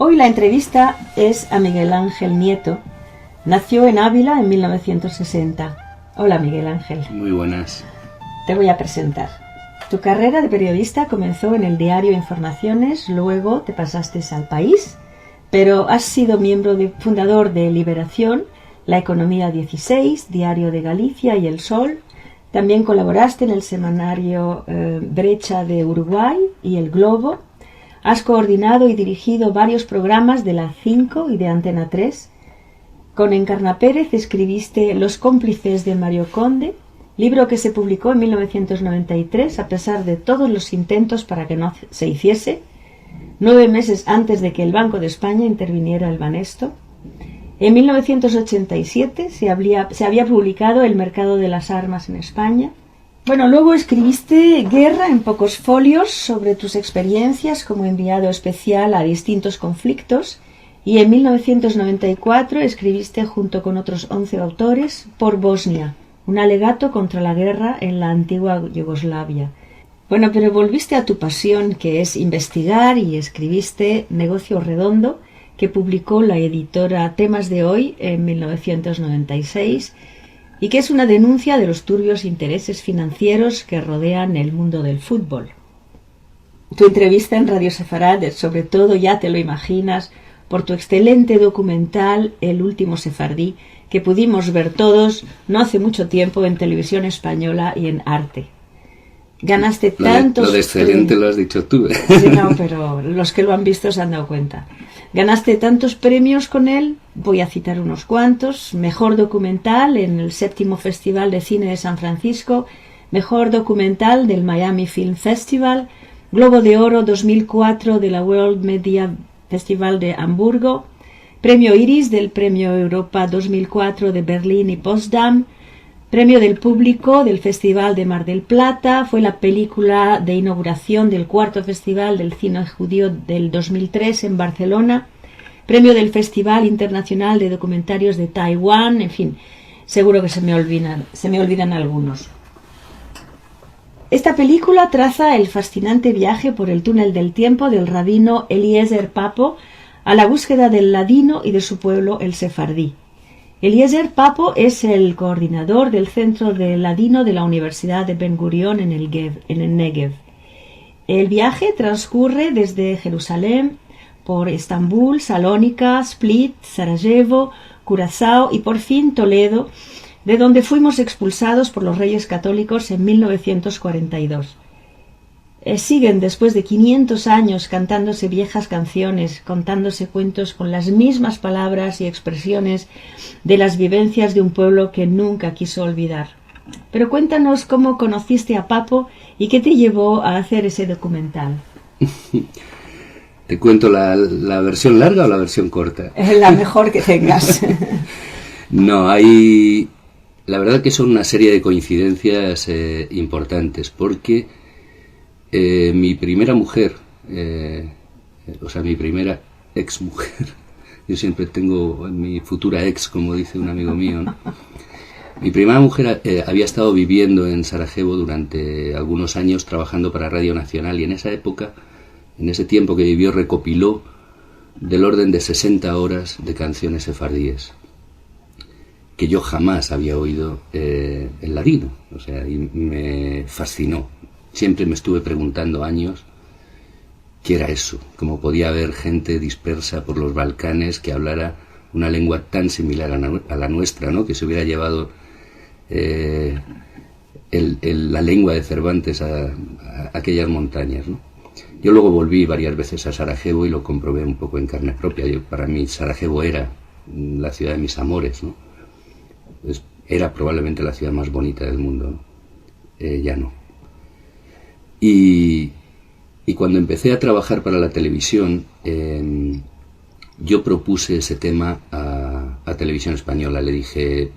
Hoy la entrevista es a Miguel Ángel Nieto. Nació en Ávila en 1960. Hola, Miguel Ángel. Muy buenas. Te voy a presentar. Tu carrera de periodista comenzó en el diario Informaciones, luego te pasaste al País, pero has sido fundador de Liberación, La Economía 16, Diario de Galicia y El Sol. También colaboraste en el semanario Brecha de Uruguay y El Globo. Has coordinado y dirigido varios programas de la 5 y de Antena 3. Con Encarna Pérez escribiste Los cómplices de Mario Conde, libro que se publicó en 1993 a pesar de todos los intentos para que no se hiciese, 9 meses antes de que el Banco de España interviniera el Banesto. En 1987 se había publicado El mercado de las armas en España. Bueno, luego escribiste Guerra en pocos folios sobre tus experiencias como enviado especial a distintos conflictos y en 1994 escribiste junto con otros 11 autores Por Bosnia, un alegato contra la guerra en la antigua Yugoslavia. Bueno, pero volviste a tu pasión, que es investigar, y escribiste Negocio Redondo, que publicó la editora Temas de Hoy en 1996, y que es una denuncia de los turbios intereses financieros que rodean el mundo del fútbol. Tu entrevista en Radio Sefarad, sobre todo, ya te lo imaginas, por tu excelente documental El último sefardí, que pudimos ver todos no hace mucho tiempo en Televisión Española y en Arte. Ganaste tantos... Lo de excelente lo has dicho tú. Sí, no, pero los que lo han visto se han dado cuenta. Ganaste tantos premios con él, voy a citar unos cuantos: Mejor documental en el 7º Festival de Cine de San Francisco, Mejor documental del Miami Film Festival, Globo de Oro 2004 de la World Media Festival de Hamburgo, Premio Iris del Premio Europa 2004 de Berlín y Potsdam, Premio del Público del Festival de Mar del Plata, fue la película de inauguración del 4º Festival del Cine Judío del 2003 en Barcelona, Premio del Festival Internacional de Documentarios de Taiwán, en fin, seguro que se me olvidan algunos. Esta película traza el fascinante viaje por el túnel del tiempo del rabino Eliezer Papo a la búsqueda del ladino y de su pueblo, el sefardí. Eliezer Papo es el coordinador del Centro de Ladino de la Universidad de Ben Gurión en el Negev. El viaje transcurre desde Jerusalén, por Estambul, Salónica, Split, Sarajevo, Curazao y por fin Toledo, de donde fuimos expulsados por los Reyes Católicos en 1942. Siguen después de 500 años cantándose viejas canciones, contándose cuentos con las mismas palabras y expresiones de las vivencias de un pueblo que nunca quiso olvidar. Pero cuéntanos cómo conociste a Papo y qué te llevó a hacer ese documental. ¿Te cuento la versión larga o la versión corta? La mejor que tengas. No, hay... La verdad que son una serie de coincidencias importantes, porque mi primera mujer, mi primera ex-mujer, yo siempre tengo mi futura ex, como dice un amigo mío, ¿no? Mi primera mujer había estado viviendo en Sarajevo durante algunos años trabajando para Radio Nacional, y en esa época, en ese tiempo que vivió, recopiló del orden de 60 horas de canciones sefardíes que yo jamás había oído en ladino, y me fascinó. Siempre me estuve preguntando años qué era eso, cómo podía haber gente dispersa por los Balcanes que hablara una lengua tan similar a la nuestra, ¿no? Que se hubiera llevado la lengua de Cervantes a aquellas montañas, ¿no? Yo luego volví varias veces a Sarajevo y lo comprobé un poco en carne propia. Para mí Sarajevo era la ciudad de mis amores, ¿no? Era probablemente la ciudad más bonita del mundo, ¿no? Ya no. Y cuando empecé a trabajar para la televisión, yo propuse ese tema a Televisión Española. Le dije,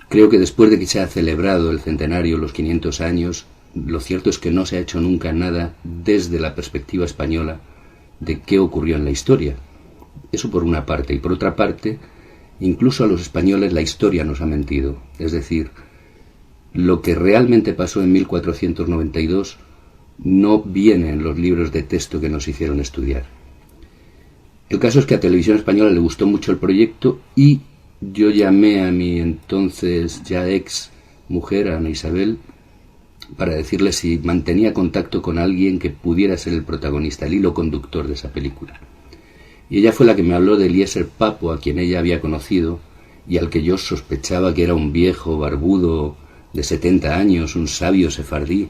creo que después de que se ha celebrado el centenario, los 500 años, lo cierto es que no se ha hecho nunca nada desde la perspectiva española de qué ocurrió en la historia. Eso por una parte. Y por otra parte, incluso a los españoles la historia nos ha mentido. Es decir, lo que realmente pasó en 1492 no viene en los libros de texto que nos hicieron estudiar. El caso es que a Televisión Española le gustó mucho el proyecto y yo llamé a mi entonces ya ex mujer, a Ana Isabel, para decirle si mantenía contacto con alguien que pudiera ser el protagonista, el hilo conductor de esa película. Y ella fue la que me habló de Eliezer Papo, a quien ella había conocido y al que yo sospechaba que era un viejo barbudo de 70 años, un sabio sefardí.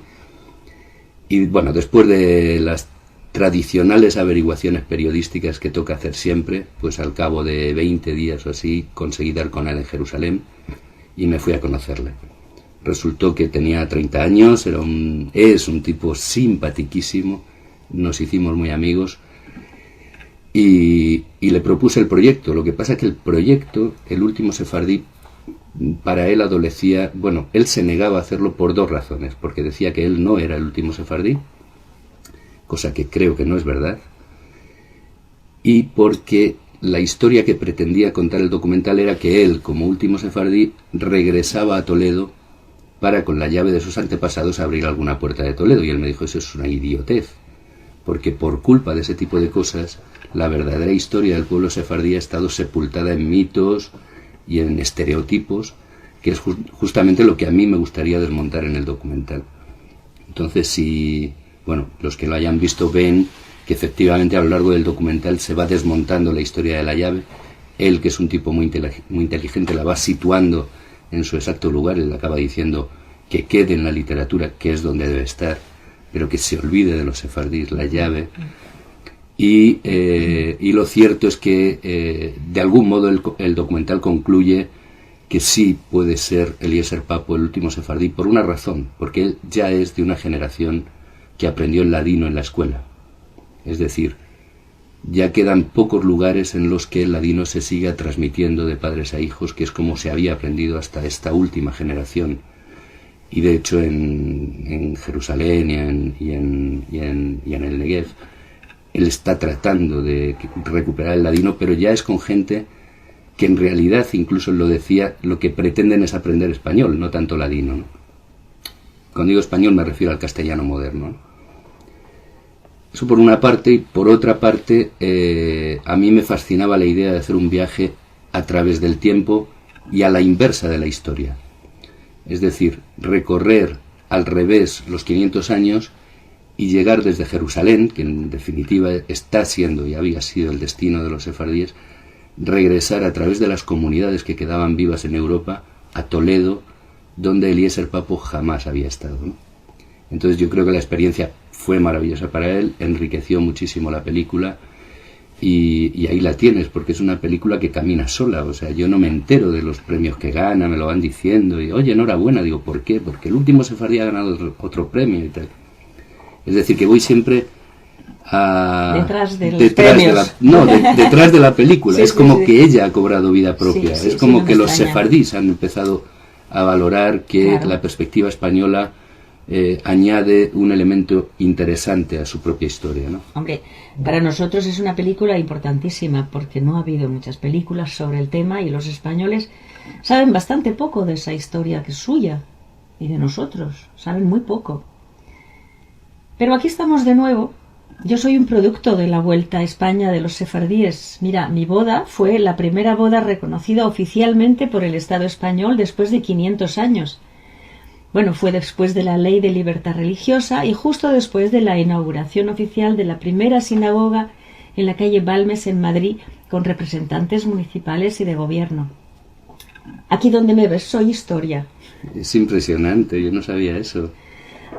Y bueno, después de las tradicionales averiguaciones periodísticas que toca hacer siempre, pues al cabo de 20 días o así conseguí dar con él en Jerusalén y me fui a conocerle. Resultó que tenía 30 años, es un tipo simpaticísimo, nos hicimos muy amigos y le propuse el proyecto. Lo que pasa es que el proyecto, El último sefardí, para él adolecía, bueno, él se negaba a hacerlo por dos razones, porque decía que él no era el último sefardí, cosa que creo que no es verdad, y porque la historia que pretendía contar el documental era que él, como último sefardí, regresaba a Toledo para, con la llave de sus antepasados, abrir alguna puerta de Toledo. Y él me dijo, eso es una idiotez, porque por culpa de ese tipo de cosas, la verdadera historia del pueblo sefardí ha estado sepultada en mitos y en estereotipos, que es justamente lo que a mí me gustaría desmontar en el documental. Entonces, si, bueno, los que lo hayan visto ven que efectivamente a lo largo del documental se va desmontando la historia de la llave. Él, que es un tipo muy inteligente, la va situando en su exacto lugar. Él acaba diciendo que quede en la literatura, que es donde debe estar, pero que se olvide de los sefardíes, la llave. Y lo cierto es que de algún modo el documental concluye que sí puede ser Eliezer Papo el último sefardí, por una razón, porque él ya es de una generación que aprendió el ladino en la escuela. Es decir, ya quedan pocos lugares en los que el ladino se siga transmitiendo de padres a hijos, que es como se había aprendido hasta esta última generación. Y de hecho en Jerusalén y en el Negev, él está tratando de recuperar el ladino, pero ya es con gente que en realidad, incluso él lo decía, lo que pretenden es aprender español, no tanto ladino, ¿no? Cuando digo español me refiero al castellano moderno, ¿no? Eso por una parte, y por otra parte, a mí me fascinaba la idea de hacer un viaje a través del tiempo y a la inversa de la historia. Es decir, recorrer al revés los 500 años y llegar desde Jerusalén, que en definitiva está siendo y había sido el destino de los sefardíes, regresar a través de las comunidades que quedaban vivas en Europa a Toledo, donde Eliezer Papo jamás había estado, ¿no? Entonces yo creo que la experiencia fue maravillosa para él, enriqueció muchísimo la película y ahí la tienes, porque es una película que camina sola. O sea, yo no me entero de los premios que gana, me lo van diciendo y oye, enhorabuena, digo, ¿por qué? Porque el último sefardí ha ganado otro premio y tal. Es decir, que voy siempre detrás de los premios. Detrás de la película. Sí, es como sí. Que ella ha cobrado vida propia. Sí, es como no que los extraña. sefardíes han empezado a valorar que Claro. la perspectiva española añade un elemento interesante a su propia historia, ¿no? Hombre, para nosotros es una película importantísima porque no ha habido muchas películas sobre el tema y los españoles saben bastante poco de esa historia que es suya y de nosotros, saben muy poco. Pero aquí estamos de nuevo. Yo soy un producto de la Vuelta a España de los sefardíes. Mira, mi boda fue la primera boda reconocida oficialmente por el Estado español después de 500 años. Bueno, fue después de la Ley de Libertad Religiosa y justo después de la inauguración oficial de la primera sinagoga en la calle Balmes en Madrid, con representantes municipales y de gobierno. Aquí donde me ves soy historia. Es impresionante, yo no sabía eso.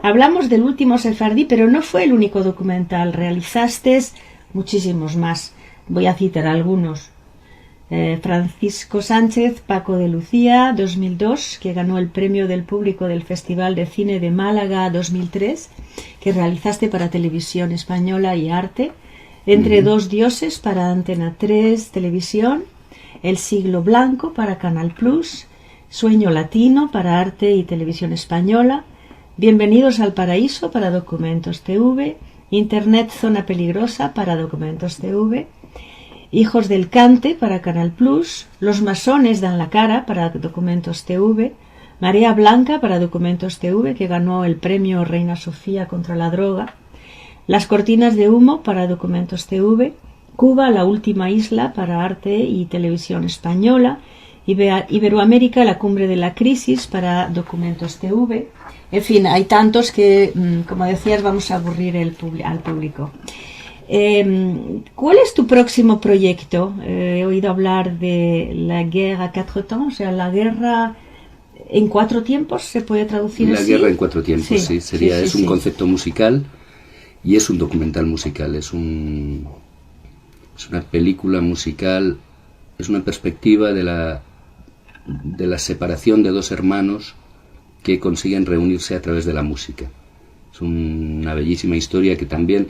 Hablamos del último sefardí, pero no fue el único documental. Realizaste muchísimos más. Voy a citar algunos. Francisco Sánchez, Paco de Lucía, 2002, que ganó el premio del público del Festival de Cine de Málaga 2003, que realizaste para Televisión Española y Arte. Entre dos dioses para Antena 3 Televisión. El siglo blanco para Canal Plus. Sueño latino para Arte y Televisión Española. Bienvenidos al paraíso para Documentos TV. Internet Zona Peligrosa para Documentos TV. Hijos del Cante para Canal Plus, Los masones dan la cara para Documentos TV, Marea Blanca para Documentos TV, que ganó el premio Reina Sofía contra la droga, Las cortinas de humo para Documentos TV, Cuba, la última isla para arte y televisión española. Iberoamérica, la cumbre de la crisis para Documentos TV. En fin, hay tantos que, como decías, vamos a aburrir al público. ¿Cuál es tu próximo proyecto? He oído hablar de la guerra à quatre temps, o sea, la guerra en 4 tiempos, ¿se puede traducir así? La guerra en 4 tiempos, sí. Es un concepto musical y es un documental musical, es una película musical, es una perspectiva de la separación de 2 hermanos que consiguen reunirse a través de la música. Es una bellísima historia que también...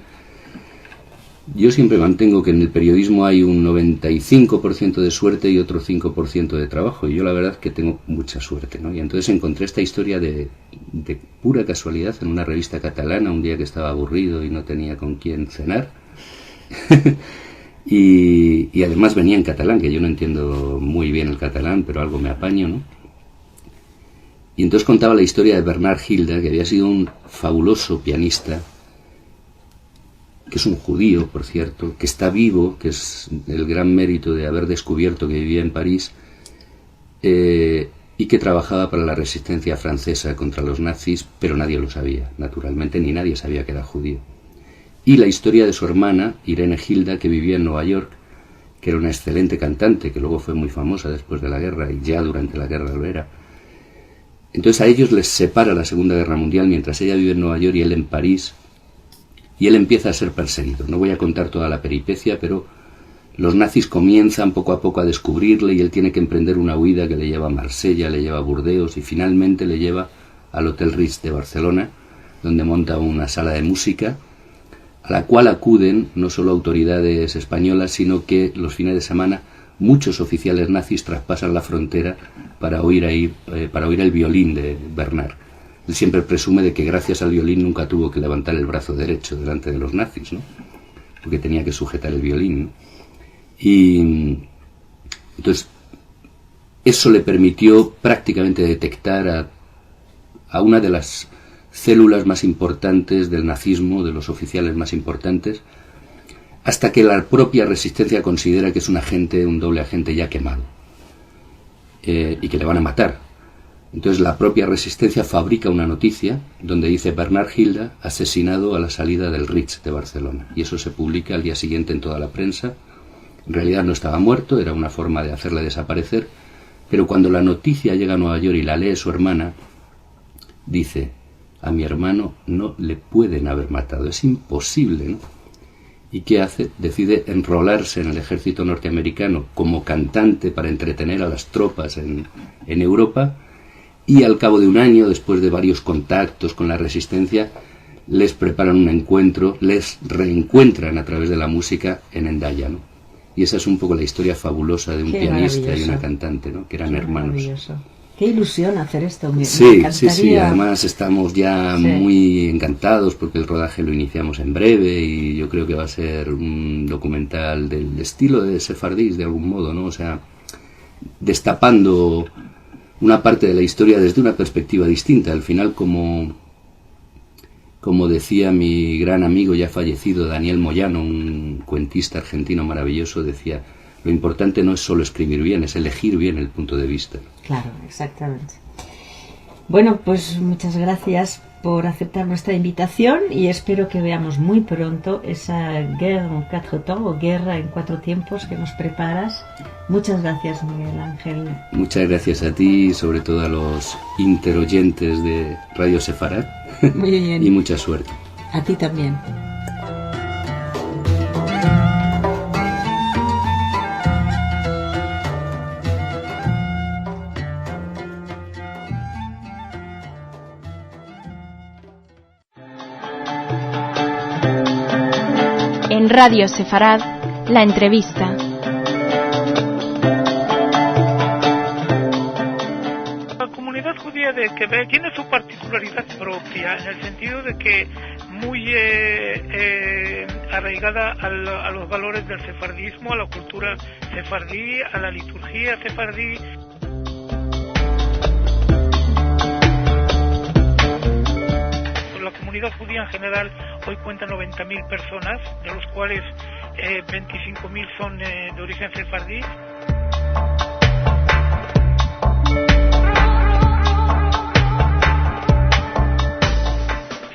Yo siempre mantengo que en el periodismo hay un 95% de suerte y otro 5% de trabajo, y yo la verdad es que tengo mucha suerte, ¿no? Y entonces encontré esta historia de pura casualidad en una revista catalana, un día que estaba aburrido y no tenía con quién cenar. y además venía en catalán, que yo no entiendo muy bien el catalán, pero algo me apaño, ¿no? Y entonces contaba la historia de Bernard Hilda, que había sido un fabuloso pianista, que es un judío, por cierto, que está vivo, que es el gran mérito de haber descubierto que vivía en París, y que trabajaba para la resistencia francesa contra los nazis, pero nadie lo sabía, naturalmente, ni nadie sabía que era judío. Y la historia de su hermana, Irene Hilda, que vivía en Nueva York, que era una excelente cantante, que luego fue muy famosa después de la guerra, y ya durante la guerra lo era. Entonces a ellos les separa la Segunda Guerra Mundial, mientras ella vive en Nueva York y él en París, y él empieza a ser perseguido. No voy a contar toda la peripecia, pero los nazis comienzan poco a poco a descubrirle y él tiene que emprender una huida que le lleva a Marsella, le lleva a Burdeos y finalmente le lleva al Hotel Ritz de Barcelona, donde monta una sala de música a la cual acuden no solo autoridades españolas, sino que los fines de semana muchos oficiales nazis traspasan la frontera para oír el violín de Bernard. Él siempre presume de que gracias al violín nunca tuvo que levantar el brazo derecho delante de los nazis, ¿no? Porque tenía que sujetar el violín, ¿no? Y entonces eso le permitió prácticamente detectar a una de las células más importantes del nazismo, de los oficiales más importantes, hasta que la propia resistencia considera que es un doble agente ya quemado, y que le van a matar. Entonces la propia resistencia fabrica una noticia donde dice Bernard Hilda asesinado a la salida del Ritz de Barcelona, y eso se publica al día siguiente en toda la prensa. En realidad no estaba muerto, era una forma de hacerle desaparecer, pero cuando la noticia llega a Nueva York y la lee su hermana, dice: a mi hermano no le pueden haber matado, es imposible, ¿no? ¿Y qué hace? Decide enrolarse en el ejército norteamericano como cantante para entretener a las tropas en Europa. Y al cabo de un año, después de varios contactos con la resistencia, les preparan un encuentro, les reencuentran a través de la música en Hendaya, ¿no? Y esa es un poco la historia fabulosa de un pianista y una cantante, ¿no? Que eran hermanos. Maravilloso. Qué ilusión hacer esto. Me Sí, encantaría. sí. Además estamos ya muy encantados porque el rodaje lo iniciamos en breve y yo creo que va a ser un documental del estilo de Sefardís, de algún modo, ¿no? O sea, destapando una parte de la historia desde una perspectiva distinta. Al final, como decía mi gran amigo ya fallecido Daniel Moyano, un cuentista argentino maravilloso, decía: lo importante no es solo escribir bien, es elegir bien el punto de vista. Claro, exactamente. Bueno, pues muchas gracias por aceptar nuestra invitación y espero que veamos muy pronto esa guerra en 4 temps o guerra en 4 tiempos que nos preparas. Muchas gracias, Miguel Ángel. Muchas gracias a ti y sobre todo a los interoyentes de Radio Sefarad. Muy bien. Y mucha suerte. A ti también. En Radio Sefarad, la entrevista. La comunidad judía de Quebec tiene su particularidad propia, en el sentido de que muy arraigada a los valores del sefardismo, a la cultura sefardí, a la liturgia sefardí. La comunidad judía en general hoy cuenta 90.000 personas, de los cuales 25.000 son de origen sefardí.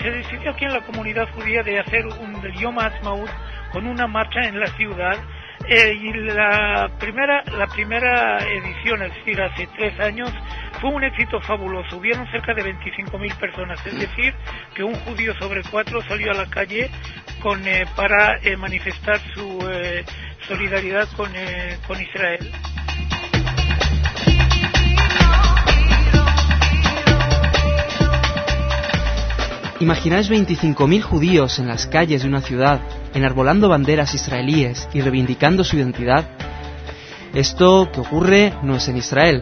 Se decidió aquí en la comunidad judía de hacer el Yom HaAtzmaut con una marcha en la ciudad, y la primera edición, es decir, hace 3 años, fue un éxito fabuloso. Hubieron cerca de 25.000 personas, es decir, que un judío sobre 4 salió a la calle para manifestar su solidaridad con Israel. ¿Imagináis 25.000 judíos en las calles de una ciudad, enarbolando banderas israelíes y reivindicando su identidad? Esto que ocurre no es en Israel,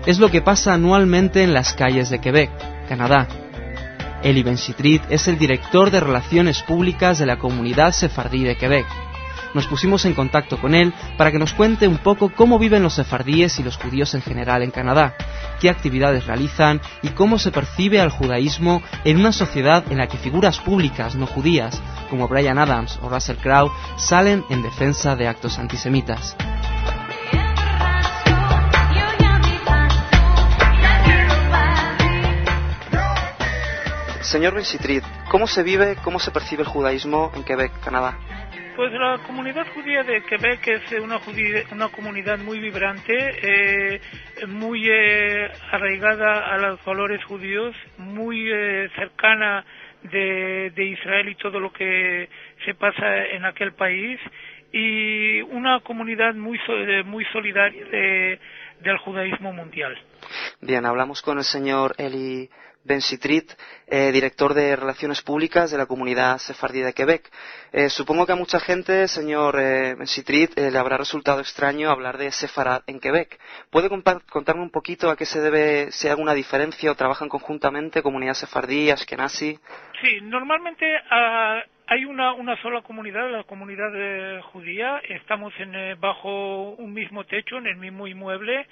es lo que pasa anualmente en las calles de Quebec, Canadá. Eli Ben-Sitrit es el director de Relaciones Públicas de la comunidad sefardí de Quebec. Nos pusimos en contacto con él para que nos cuente un poco cómo viven los sefardíes y los judíos en general en Canadá, qué actividades realizan y cómo se percibe al judaísmo en una sociedad en la que figuras públicas no judías, como Bryan Adams o Russell Crowe, salen en defensa de actos antisemitas. Señor Ben-Sitrit, ¿cómo se vive, cómo se percibe el judaísmo en Quebec, Canadá? Pues la comunidad judía de Quebec es una comunidad muy vibrante, muy arraigada a los valores judíos, muy cercana de Israel y todo lo que se pasa en aquel país, y una comunidad muy solidaria del judaísmo mundial. Bien, hablamos con el señor Eli Ben-Sitrit, director de Relaciones Públicas de la comunidad sefardí de Quebec. Supongo que a mucha gente, señor Ben-Sitrit, le habrá resultado extraño hablar de sefarad en Quebec. ¿Puede contarme un poquito a qué se debe, si hay alguna diferencia o trabajan conjuntamente comunidad sefardí, ashkenazi? Sí, normalmente hay una sola comunidad, la comunidad judía. Estamos bajo un mismo techo, en el mismo inmueble.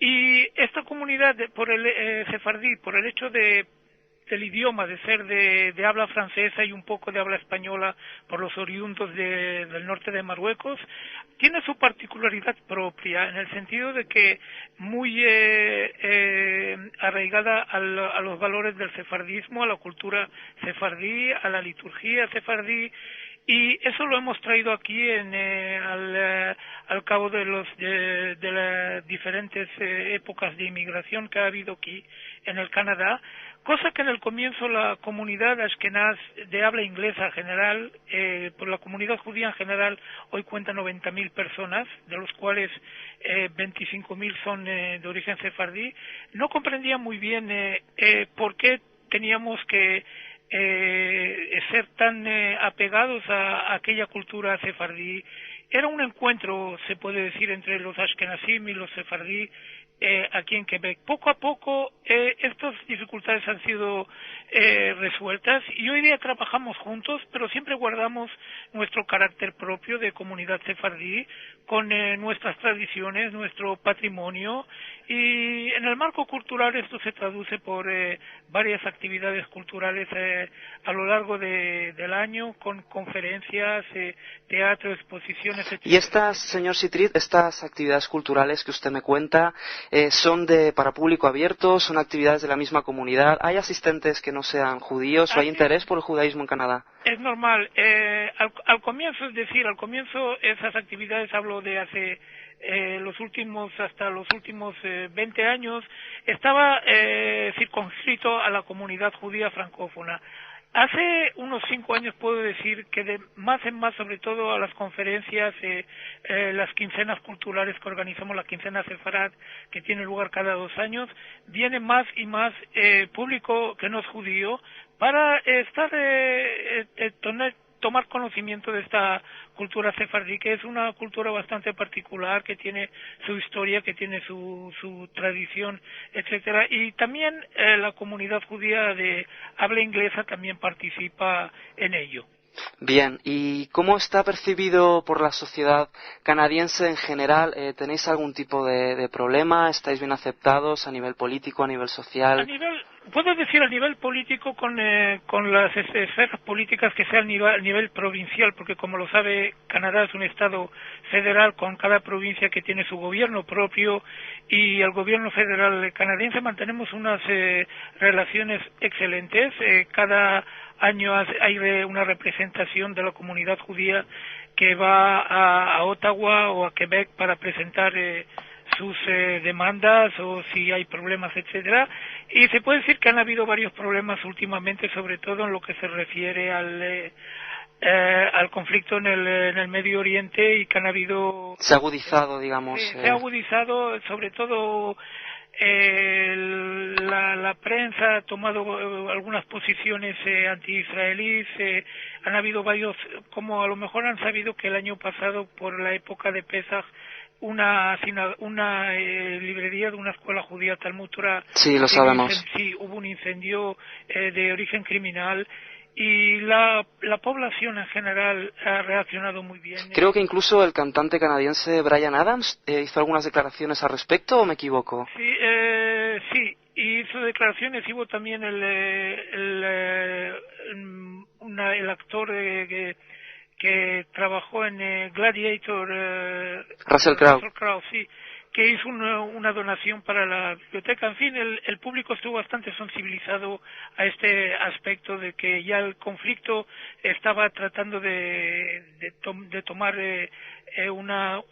Y esta comunidad, por el sefardí, por el hecho del idioma, de ser de habla francesa y un poco de habla española por los oriundos del norte de Marruecos, tiene su particularidad propia, en el sentido de que muy arraigada a los valores del sefardismo, a la cultura sefardí, a la liturgia sefardí. Y eso lo hemos traído aquí al cabo de las diferentes épocas de inmigración que ha habido aquí en el Canadá, cosa que en el comienzo la comunidad ashkenaz de habla inglesa general, por la comunidad judía en general, hoy cuenta 90.000 personas, de los cuales 25.000 son de origen sefardí, no comprendía muy bien por qué teníamos que ser tan apegados a aquella cultura sefardí. Era un encuentro, se puede decir, entre los ashkenazim y los sefardí aquí en Quebec. Poco a poco estas dificultades han sido resueltas y hoy día trabajamos juntos, pero siempre guardamos nuestro carácter propio de comunidad sefardí, con nuestras tradiciones, nuestro patrimonio, y en el marco cultural esto se traduce por varias actividades culturales a lo largo del año, con conferencias, teatro, exposiciones, etc. Y estas, señor Sitrit, estas actividades culturales que usted me cuenta, ¿son para público abierto? ¿Son actividades de la misma comunidad? ¿Hay asistentes que no sean judíos o hay interés por el judaísmo en Canadá? Es normal. Al comienzo esas actividades, hablo de hace hasta los últimos 20 años, estaba circunscrito a la comunidad judía francófona. Hace unos 5 años puedo decir que de más en más, sobre todo a las conferencias, las quincenas culturales que organizamos, la quincena sefarad, que tiene lugar cada 2 años, viene más y más público que no es judío para tomar conocimiento de esta cultura sefardí, que es una cultura bastante particular, que tiene su historia, que tiene su tradición, etcétera. Y también la comunidad judía de habla inglesa también participa en ello. Bien, ¿y cómo está percibido por la sociedad canadiense en general? ¿Tenéis algún tipo de problema? ¿Estáis bien aceptados a nivel político, a nivel social? puedo decir a nivel político con las esferas políticas que sea a nivel provincial, porque como lo sabe, Canadá es un estado federal con cada provincia que tiene su gobierno propio, y el gobierno federal canadiense mantenemos unas relaciones excelentes. Cada año hay una representación de la comunidad judía que va a Ottawa o a Quebec para presentar sus demandas o si hay problemas, etcétera, y se puede decir que han habido varios problemas últimamente, sobre todo en lo que se refiere al conflicto en el Medio Oriente, y que han habido... Se ha agudizado, digamos. Se ha agudizado, sobre todo la prensa ha tomado algunas posiciones anti-israelíes. Han habido varios, como a lo mejor han sabido que el año pasado, por la época de Pesach, una librería de una escuela judía Talmud Torah, sí, lo sabemos. Sí, hubo un incendio de origen criminal, y la población en general ha reaccionado muy bien. Creo que incluso el cantante canadiense Bryan Adams hizo algunas declaraciones al respecto, ¿o me equivoco? Sí, sí, hizo declaraciones. Hubo también el actor que trabajó en Gladiator, Russell Crowe, sí, que hizo una donación para la biblioteca. En fin, el público estuvo bastante sensibilizado a este aspecto de que ya el conflicto estaba tratando de tomar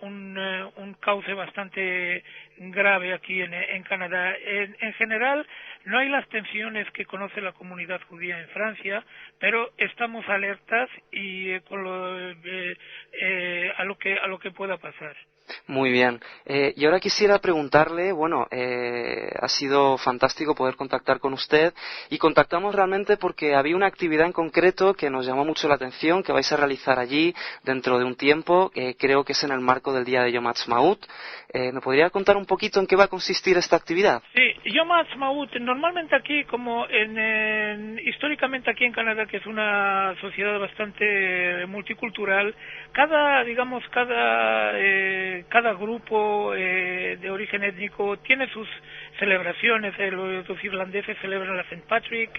un cauce bastante grave aquí en Canadá. En general, no hay las tensiones que conoce la comunidad judía en Francia, pero estamos alertas y con a lo que pueda pasar. Muy bien. Y ahora quisiera preguntarle, bueno, ha sido fantástico poder contactar con usted, y contactamos realmente porque había una actividad en concreto que nos llamó mucho la atención, que vais a realizar allí dentro de un tiempo, creo que es en el marco del día de Yom Ha'atzmaut. ¿Me podría contar un poquito en qué va a consistir esta actividad? Sí, Yom Ha'atzmaut, normalmente aquí, como históricamente aquí en Canadá, que es una sociedad bastante multicultural, cada grupo de origen étnico tiene sus celebraciones. Los irlandeses celebran la St. Patrick,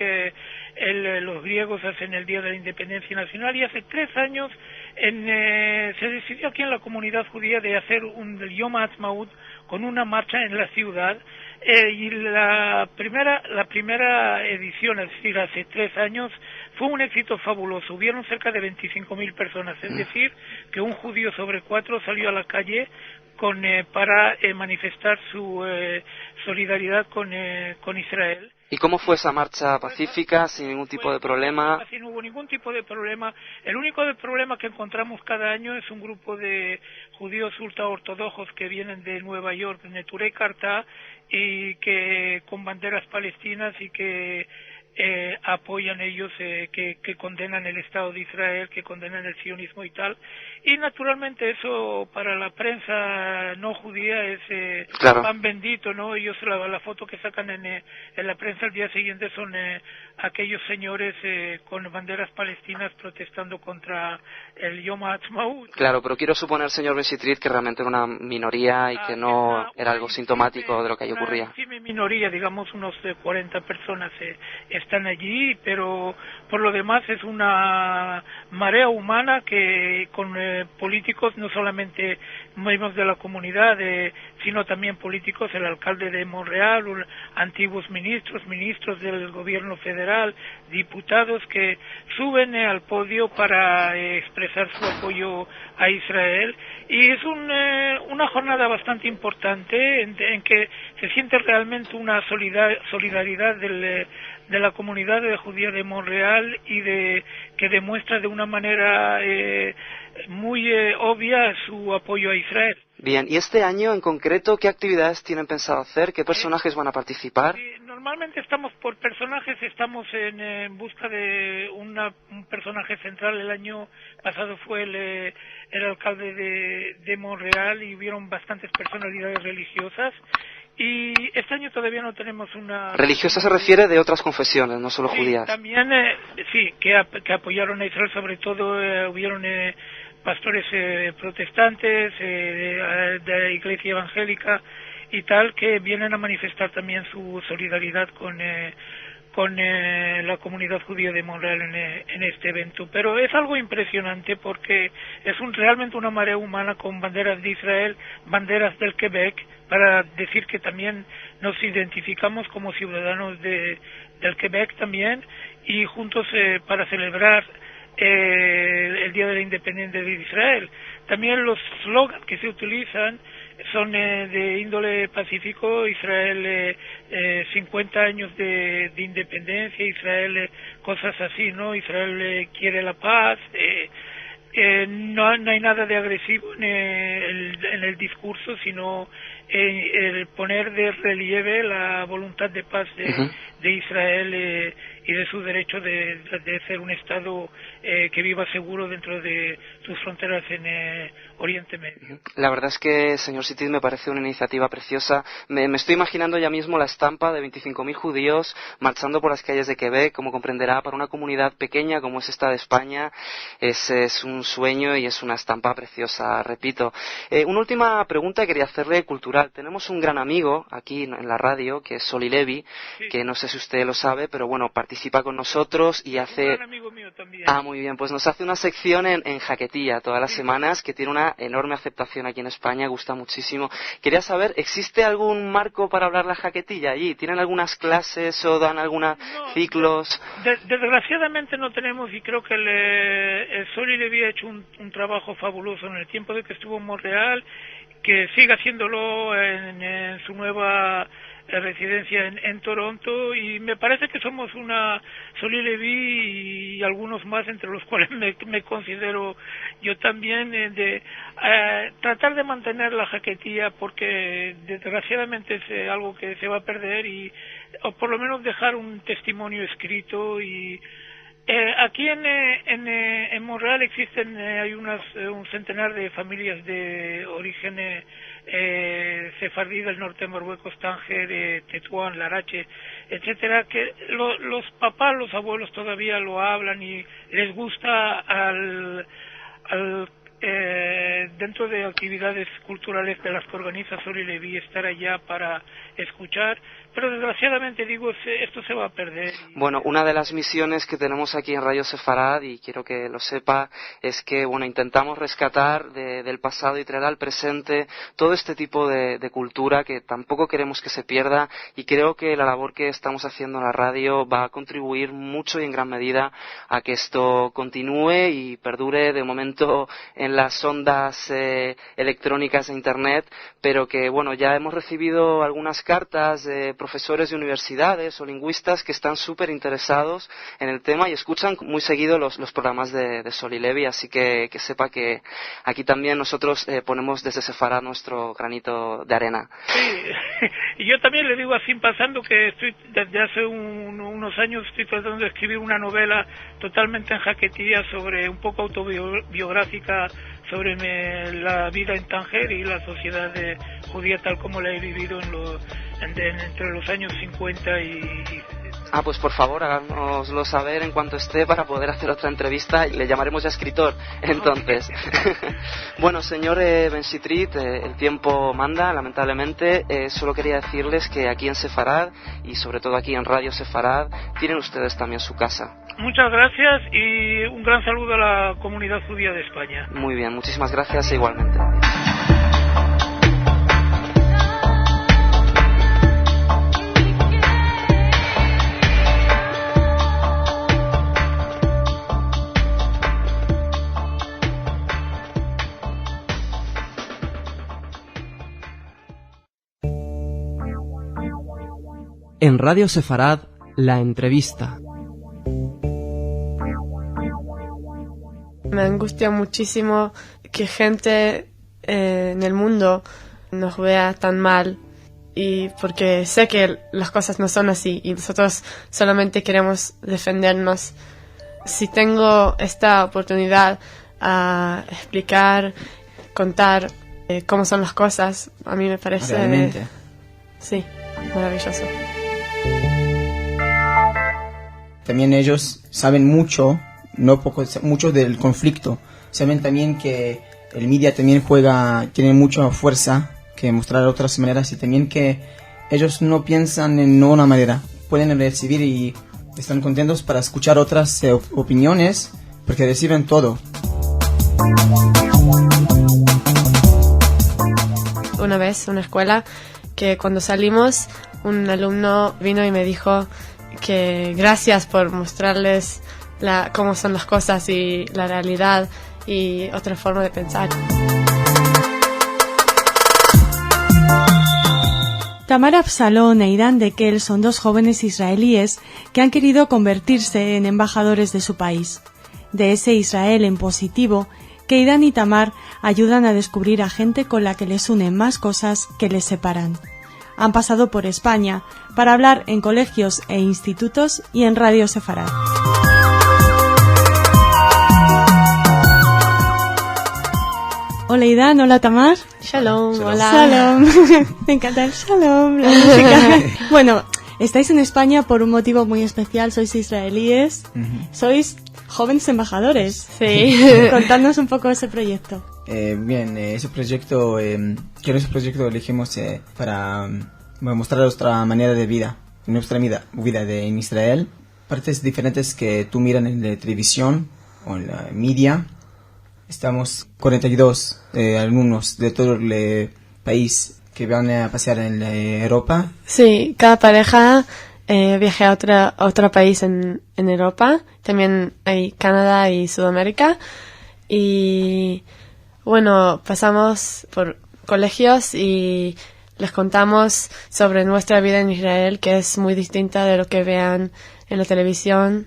los griegos hacen el Día de la Independencia Nacional, y hace 3 años se decidió aquí en la comunidad judía de hacer un Yom Ha'atzmaut con una marcha en la ciudad, y la primera edición, es decir, hace 3 años, fue un éxito fabuloso. Hubieron cerca de 25.000 personas, es decir, que un judío sobre 4 salió a la calle para manifestar su solidaridad con Israel. ¿Y cómo fue esa marcha pacífica, sin ningún tipo de problema? Así no hubo ningún tipo de problema. El único problema que encontramos cada año es un grupo de judíos ultraortodoxos que vienen de Nueva York, de Neturei Karta, y que con banderas palestinas, y que apoyan ellos, que condenan el Estado de Israel, que condenan el sionismo y tal. Y naturalmente eso para la prensa no judía es claro, pan bendito, ¿no? Ellos la foto que sacan en la prensa al día siguiente son aquellos señores con banderas palestinas protestando contra el Yom Ha'atzmaut. Claro, pero quiero suponer, señor Ben-Sitrit, que realmente era una minoría y que no era algo sintomático de lo que allí ocurría. Sí, mi minoría, digamos unos 40 personas están allí, pero por lo demás es una marea humana que con políticos, no solamente miembros de la comunidad, sino también políticos, el alcalde de Montreal, antiguos ministros del gobierno federal, diputados que suben al podio para expresar su apoyo a Israel. Y es una jornada bastante importante en que se siente realmente una solidaridad de la comunidad judía de Montreal, y que demuestra de una manera muy obvia su apoyo a Israel. Bien, y este año en concreto, ¿qué actividades tienen pensado hacer? ¿Qué personajes van a participar? Normalmente estamos por personajes, estamos en busca de un personaje central. El año pasado fue el alcalde de Montreal, y hubieron bastantes personalidades religiosas. Y este año todavía no tenemos una... Religiosa se refiere de otras confesiones, no solo judías. También, sí, que apoyaron a Israel, sobre todo hubieron pastores protestantes de la Iglesia Evangélica, y tal, que vienen a manifestar también su solidaridad con la comunidad judía de Montreal en este evento. Pero es algo impresionante porque es realmente una marea humana con banderas de Israel, banderas del Quebec, para decir que también nos identificamos como ciudadanos del Quebec también, y juntos para celebrar el Día de la Independencia de Israel. También los slogans que se utilizan son de índole pacífico. Israel 50 años de independencia, Israel cosas así, ¿no? Israel quiere la paz. No hay nada de agresivo en el discurso, sino el poner de relieve la voluntad de paz de Israel y de su derecho de ser un Estado que viva seguro dentro de sus fronteras en Oriente Medio. La verdad es que, señor Sittit, me parece una iniciativa preciosa. Me estoy imaginando ya mismo la estampa de 25.000 judíos marchando por las calles de Quebec. Como comprenderá, para una comunidad pequeña como es esta de España, es un sueño y es una estampa preciosa, repito. Una última pregunta que quería hacerle cultural. Tenemos un gran amigo aquí en la radio, que es Soli Levi, sí, que no sé si usted lo sabe, pero bueno, participa con nosotros y hace... Un gran amigo mío también. Ah, muy bien, pues nos hace una sección en jaquetilla todas las semanas, que tiene una enorme aceptación aquí en España, gusta muchísimo. Quería saber, ¿existe algún marco para hablar la jaquetilla allí? ¿Tienen algunas clases o dan algunos ciclos? Desgraciadamente no tenemos, y creo que el Soli Levi ha hecho un trabajo fabuloso en el tiempo de que estuvo en Montreal, que siga haciéndolo en su nueva residencia en Toronto, y me parece que somos una Soli Levi y algunos más, entre los cuales me considero yo también, de tratar de mantener la jaquetía, porque desgraciadamente es algo que se va a perder, o por lo menos dejar un testimonio escrito. Y aquí en Montreal existen hay un centenar de familias de origen sefardí del norte de Marruecos, Tánger, Tetuán, Larache, etcétera, que los papás, los abuelos todavía lo hablan y les gusta dentro de actividades culturales de las que organiza Soli Levi estar allá para escuchar, pero desgraciadamente digo, esto se va a perder. Bueno, una de las misiones que tenemos aquí en Radio Sefarad, y quiero que lo sepa, es que bueno, intentamos rescatar del pasado y traer al presente todo este tipo de cultura que tampoco queremos que se pierda, y creo que la labor que estamos haciendo en la radio va a contribuir mucho y en gran medida a que esto continúe y perdure de momento en las ondas electrónicas de Internet, pero que bueno, ya hemos recibido algunas cartas de profesores de universidades o lingüistas que están súper interesados en el tema y escuchan muy seguido los programas de Soli Levi, así que sepa que aquí también nosotros ponemos desde Sefarad nuestro granito de arena. Sí, y yo también le digo así pasando que estoy desde hace unos años estoy tratando de escribir una novela totalmente en jaquetía, sobre un poco autobiográfica, sobre la vida en Tánger y la sociedad judía tal como la he vivido entre los años 50 y 60. Ah, pues por favor, háganoslo saber en cuanto esté para poder hacer otra entrevista y le llamaremos ya escritor, entonces. Bueno, señor Ben Sitrit, el tiempo manda, lamentablemente. Solo quería decirles que aquí en Sefarad, y sobre todo aquí en Radio Sefarad, tienen ustedes también su casa. Muchas gracias y un gran saludo a la comunidad judía de España. Muy bien, muchísimas gracias e igualmente. En Radio Sefarad, la entrevista. Me angustia muchísimo que gente en el mundo nos vea tan mal, y porque sé que las cosas no son así y nosotros solamente queremos defendernos. Si tengo esta oportunidad a explicar, contar cómo son las cosas, a mí me parece... Realmente. Sí, maravilloso. También ellos saben mucho, no poco, mucho del conflicto. Saben también que el media también tiene mucha fuerza que mostrar otras maneras y también que ellos no piensan en una manera, pueden recibir y están contentos para escuchar otras opiniones porque reciben todo. Una vez, una escuela, que cuando salimos, un alumno vino y me dijo que gracias por mostrarles cómo son las cosas y la realidad y otra forma de pensar. Tamar Absalón e Idan Dekel son dos jóvenes israelíes que han querido convertirse en embajadores de su país. De ese Israel en positivo, que Idan y Tamar ayudan a descubrir a gente con la que les unen más cosas que les separan. Han pasado por España para hablar en colegios e institutos y en Radio Sefarad. Hola Idan, hola Tamar. Shalom, hola. Shalom. Me encanta el shalom, la música. Bueno, estáis en España por un motivo muy especial, sois israelíes, sois jóvenes embajadores. Sí. Contadnos un poco ese proyecto. Bien, ese proyecto lo elegimos para mostrar nuestra manera de vida, nuestra vida en Israel, partes diferentes que tú miras en la televisión o en la media. Estamos 42 alumnos de todo el país que van a pasear en Europa. Sí, cada pareja viaja a otro país en Europa. También hay Canadá y Sudamérica. Y bueno, pasamos por colegios y les contamos sobre nuestra vida en Israel, que es muy distinta de lo que vean en la televisión.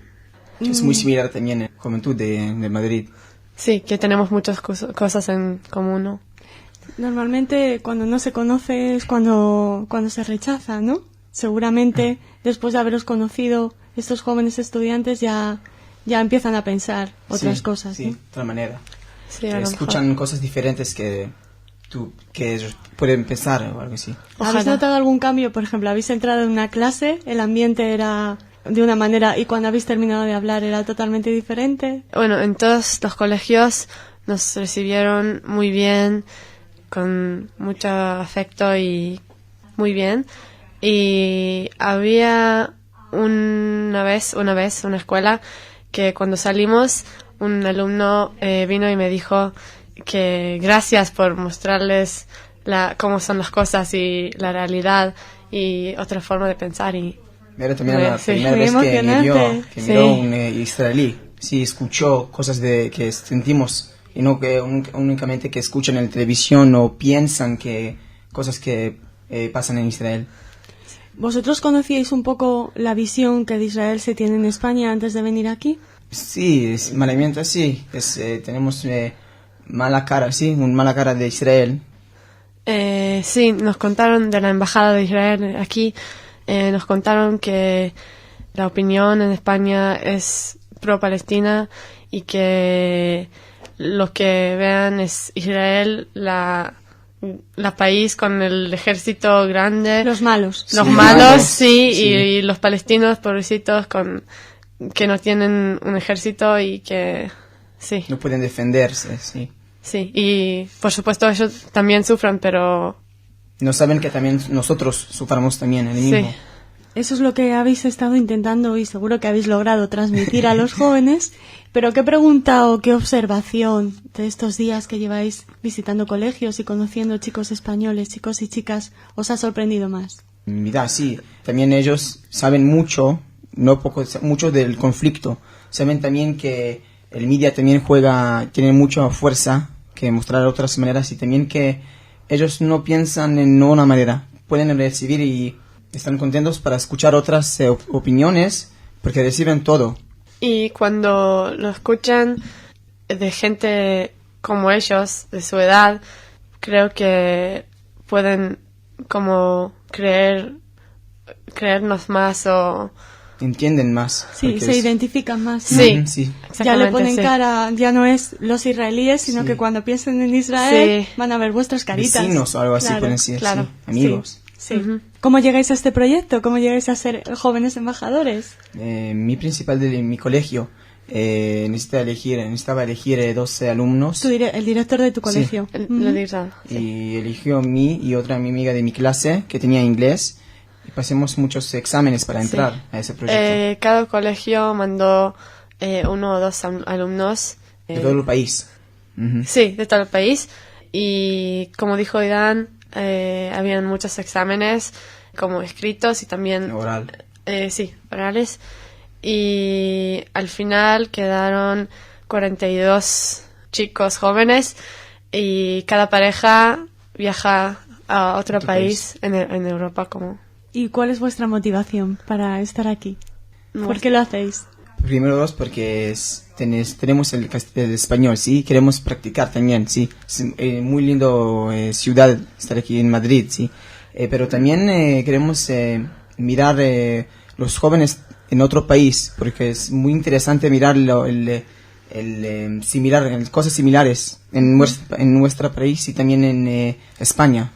Es muy similar también a la juventud de Madrid. Sí, que tenemos muchas cosas en común, ¿no? Normalmente cuando no se conoce es cuando se rechaza, ¿no? Seguramente después de haberos conocido, estos jóvenes estudiantes ya empiezan a pensar otras cosas, ¿no? Sí, de otra manera. Sí, escuchan cosas diferentes que ellos pueden pensar o algo así. ¿Habéis notado algún cambio? Por ejemplo, habéis entrado en una clase, el ambiente era de una manera y cuando habéis terminado de hablar era totalmente diferente. Bueno, en todos los colegios nos recibieron muy bien, con mucho afecto y muy bien. Y había una vez una escuela que cuando salimos un alumno vino y me dijo que gracias por mostrarles cómo son las cosas y la realidad y otra forma de pensar. Y era también la primera vez que miró un israelí. Sí, escuchó cosas que sentimos y no que únicamente que escuchan en la televisión o piensan que cosas que pasan en Israel. ¿Vosotros conocíais un poco la visión que de Israel se tiene en España antes de venir aquí? Sí, malamente sí. Tenemos mala cara, sí, una mala cara de Israel. Sí, nos contaron de la embajada de Israel aquí. Nos contaron que la opinión en España es pro-Palestina y que lo que vean es Israel, la país con el ejército grande. Los malos. Los malos, sí, sí. Y los palestinos, pobrecitos, que no tienen un ejército y que, sí. No pueden defenderse, sí. Sí, y por supuesto ellos también sufren, pero no saben que también nosotros suframos también el mismo. Sí. Eso es lo que habéis estado intentando y seguro que habéis logrado transmitir a los jóvenes. Pero ¿qué pregunta o qué observación de estos días que lleváis visitando colegios y conociendo chicos españoles, chicos y chicas, os ha sorprendido más? Mira, sí, también ellos saben mucho del conflicto. Saben también que el media también tiene mucha fuerza que mostrar otras maneras y también que ellos no piensan en una manera, pueden recibir y están contentos para escuchar otras opiniones porque reciben todo. Y cuando lo escuchan de gente como ellos, de su edad, creo que pueden como creernos más o entienden más. Sí, se identifican más, ¿no? Sí, sí. Ya le ponen cara, ya no es los israelíes, sino que cuando piensen en Israel van a ver vuestras caritas. Vecinos o algo así pueden ser, sí, amigos. Sí. ¿Cómo llegáis a este proyecto? ¿Cómo llegáis a ser jóvenes embajadores? Mi principal de mi colegio necesitaba elegir 12 alumnos. El director de tu colegio. Sí. Lo digo, sí. Y eligió a mí y otra mi amiga de mi clase que tenía inglés. Y pasamos muchos exámenes para entrar a ese proyecto. Cada colegio mandó 1 o 2 alumnos. De todo el país. Uh-huh. Sí, de todo el país. Y como dijo Aidan, habían muchos exámenes como escritos y también... Oral. Sí, orales. Y al final quedaron 42 chicos jóvenes y cada pareja viaja a otro país. En Europa. ¿Y cuál es vuestra motivación para estar aquí? ¿Por qué lo hacéis? Primero dos, porque tenemos el español, sí, queremos practicar también, sí. Es muy lindo ciudad estar aquí en Madrid, sí. Pero también queremos mirar los jóvenes en otro país, porque es muy interesante mirar cosas similares en nuestro país y también en España.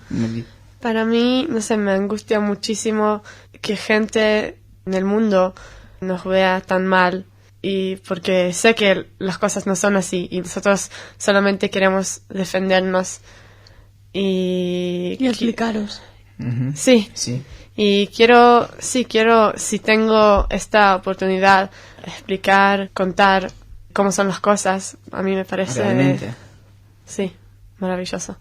Para mí, no sé, me angustia muchísimo que gente en el mundo nos vea tan mal, y porque sé que las cosas no son así y nosotros solamente queremos defendernos y explicaros. Uh-huh. Sí. Y quiero, si tengo esta oportunidad, explicar, contar cómo son las cosas. A mí me parece... Realmente. Sí, maravilloso.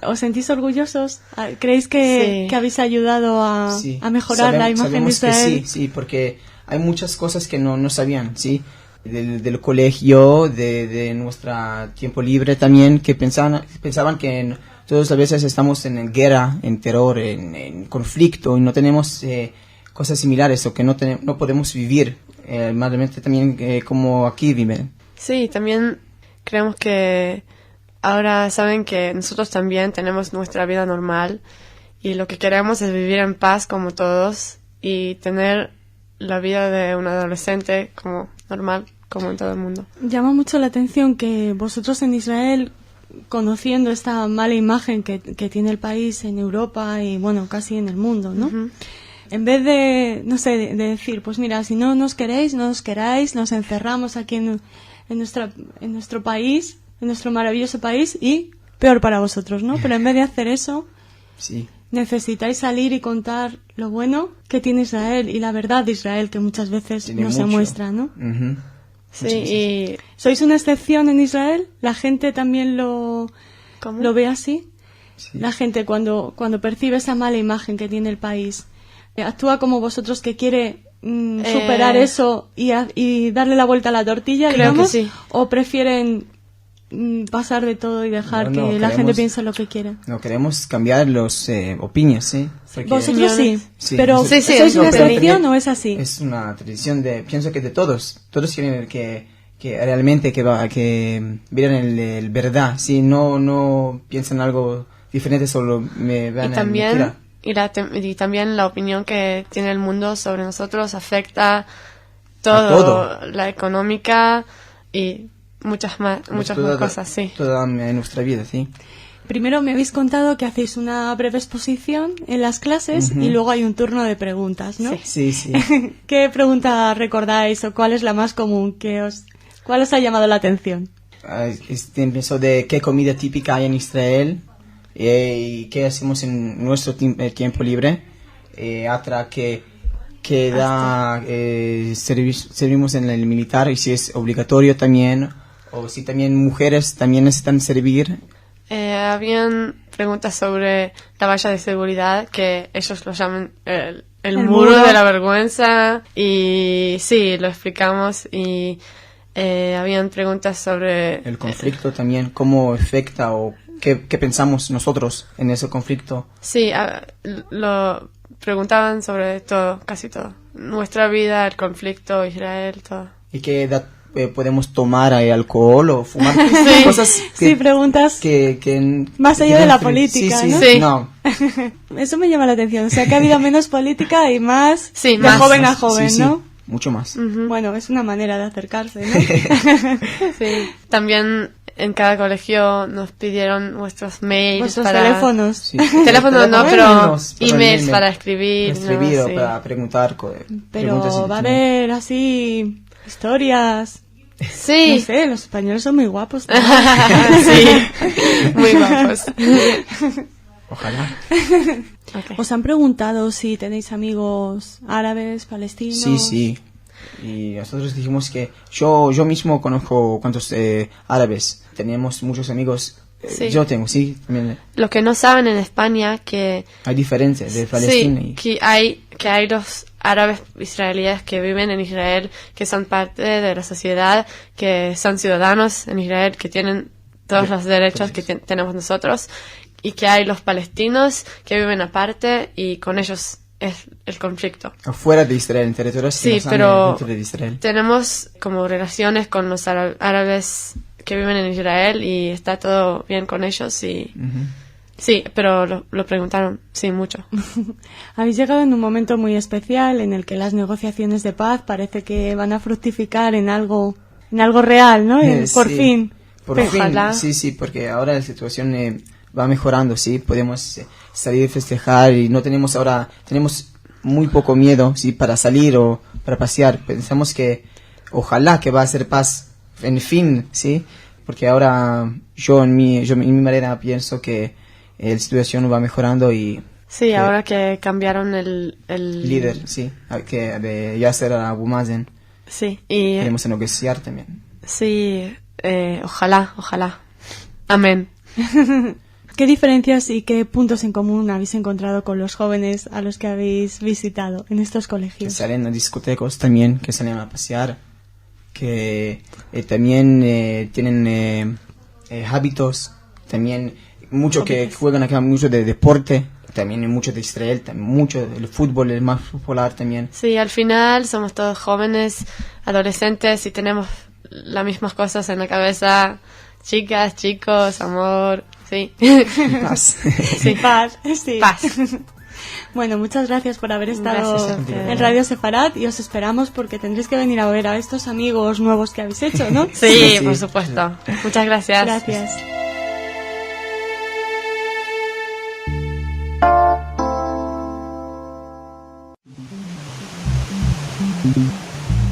¿Os sentís orgullosos? ¿Creéis que habéis ayudado a mejorar la imagen de Israel? Sí, porque hay muchas cosas que no sabían, sí. Del colegio, de nuestro tiempo libre también, que pensaban que todas las veces estamos en guerra, en terror, en conflicto, y no tenemos cosas similares, o que no podemos vivir, malamente también como aquí viven. Sí, también creemos que ahora saben que nosotros también tenemos nuestra vida normal, y lo que queremos es vivir en paz como todos, y tener la vida de un adolescente como normal, como en todo el mundo. Llama mucho la atención que vosotros en Israel, conociendo esta mala imagen que tiene el país en Europa y, bueno, casi en el mundo, ¿no? Uh-huh. En vez de, no sé, de decir, pues mira, si no nos queréis, no os queráis, nos encerramos aquí en nuestro país, en nuestro maravilloso país, y peor para vosotros, ¿no? Pero en vez de hacer eso, sí, necesitáis salir y contar lo bueno que tiene Israel y la verdad de Israel, que muchas veces no se muestra, ¿no? Uh-huh. Sí, y... ¿Sois una excepción en Israel? ¿La gente también lo ve así? Sí. La gente cuando percibe esa mala imagen que tiene el país, ¿actúa como vosotros, que quiere superar eso y darle la vuelta a la tortilla, creo digamos? Que sí. ¿O prefieren pasar de todo y dejar que la gente piense lo que quiere? No, queremos cambiar los opiniones, ¿sí? Porque vosotros sí, pero ¿sois una excepción o es así? Es una tradición pienso que de todos quieren que realmente que miren el verdad, ¿sí? No piensan algo diferente, solo me vean mentira. Y también la opinión que tiene el mundo sobre nosotros afecta todo. La económica y muchas más cosas, sí. Toda nuestra vida, sí. Primero me habéis contado que hacéis una breve exposición en las clases, uh-huh, y luego hay un turno de preguntas, ¿no? Sí. ¿Qué pregunta recordáis o cuál es la más común? ¿Cuál os ha llamado la atención? Pienso de qué comida típica hay en Israel y qué hacemos en nuestro tiempo libre. Otra que servimos en el militar, y si es obligatorio también, o si también mujeres también necesitan servir. Habían preguntas sobre la valla de seguridad, que ellos lo llaman el muro de la vergüenza, y sí, lo explicamos. Y habían preguntas sobre el conflicto también, cómo afecta o qué pensamos nosotros en ese conflicto. Sí, lo preguntaban sobre todo, casi todo, nuestra vida, el conflicto, Israel, todo. ¿Y qué edad podemos tomar alcohol o fumar? Sí, cosas preguntas que más allá de la política, ¿no? Sí. No. Eso me llama la atención, o sea que ha habido menos política y más de más, joven a joven, sí, ¿no? Mucho más. Uh-huh. Bueno, es una manera de acercarse, ¿no? Sí. También en cada colegio nos pidieron nuestros mails, vuestros teléfonos. Sí. Teléfonos no, pero emails para escribir. Para escribir, o para preguntar. Pero va a haber así historias. Sí. No sé, los españoles son muy guapos. Sí, muy guapos. Ojalá. Okay. ¿Os han preguntado si tenéis amigos árabes, palestinos? Sí. Y nosotros dijimos que yo mismo conozco cuantos árabes. Teníamos muchos amigos. Sí. Yo tengo, sí. También. Lo que no saben en España que Hay diferencias de Palestina. sí, que hay los árabes israelíes que viven en Israel, que son parte de la sociedad, que son ciudadanos en Israel, que tienen todos los derechos que tenemos nosotros, y que hay los palestinos que viven aparte y con ellos es el conflicto. Afuera de Israel, en territorios que Sí, no están pero dentro de Israel. tenemos como relaciones con los árabes que viven en Israel y está todo bien con ellos y sí, pero lo preguntaron, sí, mucho. Habéis llegado en un momento muy especial en el que las negociaciones de paz parece que van a fructificar en algo real, ¿no? Por Sí. fin. Por Pero fin, ojalá. sí, porque ahora la situación va mejorando, sí, podemos salir a festejar y tenemos muy poco miedo, sí, para salir o para pasear. Pensamos que ojalá que va a ser paz, en fin, sí, porque ahora yo en mi manera pienso que la situación va mejorando y Sí, ahora que cambiaron el líder, sí, que de Yasser Abu Mazen, sí, y queremos negociar también. sí, ojalá. Amén. ¿Qué diferencias y qué puntos en común habéis encontrado con los jóvenes a los que habéis visitado en estos Que colegios? salen a discotecas también, que salen a pasear, que también tienen hábitos, también mucho que juegan acá, mucho de deporte, también mucho de Israel, también mucho del fútbol, el más popular también. Sí, al final somos todos jóvenes, adolescentes y tenemos las mismas cosas en la cabeza, chicas, chicos, amor, sí. Paz. Sí. Paz, sí. Paz. Bueno, muchas gracias por haber estado Gracias a ti. en Radio Sefarad y os esperamos porque tendréis que venir a ver a estos amigos nuevos que habéis hecho, ¿no? Sí, Sí. por supuesto. Muchas gracias. Gracias.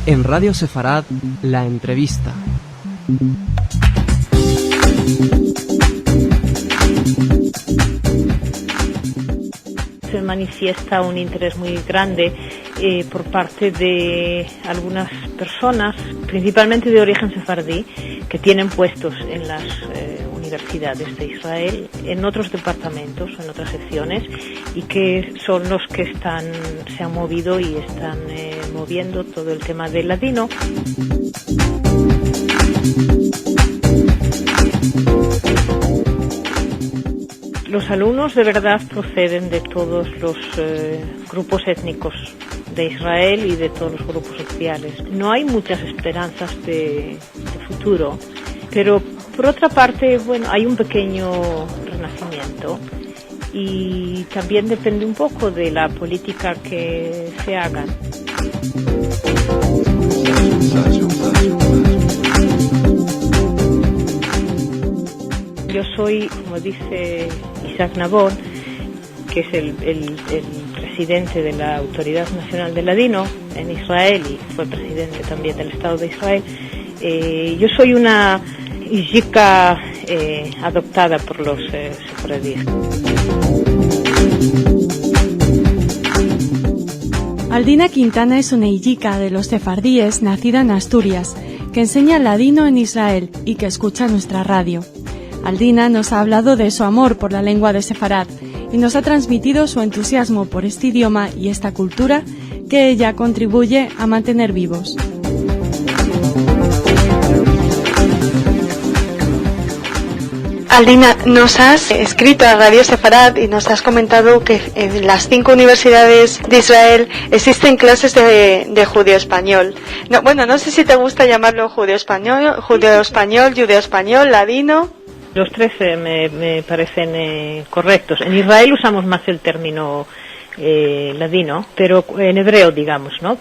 En Radio Sefarad, la entrevista. Se manifiesta un interés muy grande por parte de algunas personas, principalmente de origen sefardí, que tienen puestos en las universidades de Israel, en otros departamentos, en otras secciones, y que son los que se han movido y están moviendo todo el tema del ladino. Los alumnos de verdad proceden de todos los grupos étnicos de Israel y de todos los grupos sociales. No hay muchas esperanzas de futuro, pero por otra parte, bueno, hay un pequeño renacimiento y también depende un poco de la política que se haga. Yo soy, como dice Isaac Nabor, que es el presidente de la Autoridad Nacional del Ladino en Israel y fue presidente también del Estado de Israel. Yo soy una yika adoptada por los sefaradíes. Aldina Quintana es una yika de los sefardíes nacida en Asturias, que enseña ladino en Israel y que escucha nuestra radio. Aldina nos ha hablado de su amor por la lengua de Sefarad y nos ha transmitido su entusiasmo por este idioma y esta cultura que ella contribuye a mantener vivos. Aldina, nos has escrito a Radio Sefarad y nos has comentado que en las 5 universidades de Israel existen clases de judeo-español. No sé si te gusta llamarlo judeo-español, judeo-español, ladino. Los tres me parecen correctos. En Israel usamos más el término ladino, pero en hebreo, digamos, ¿no?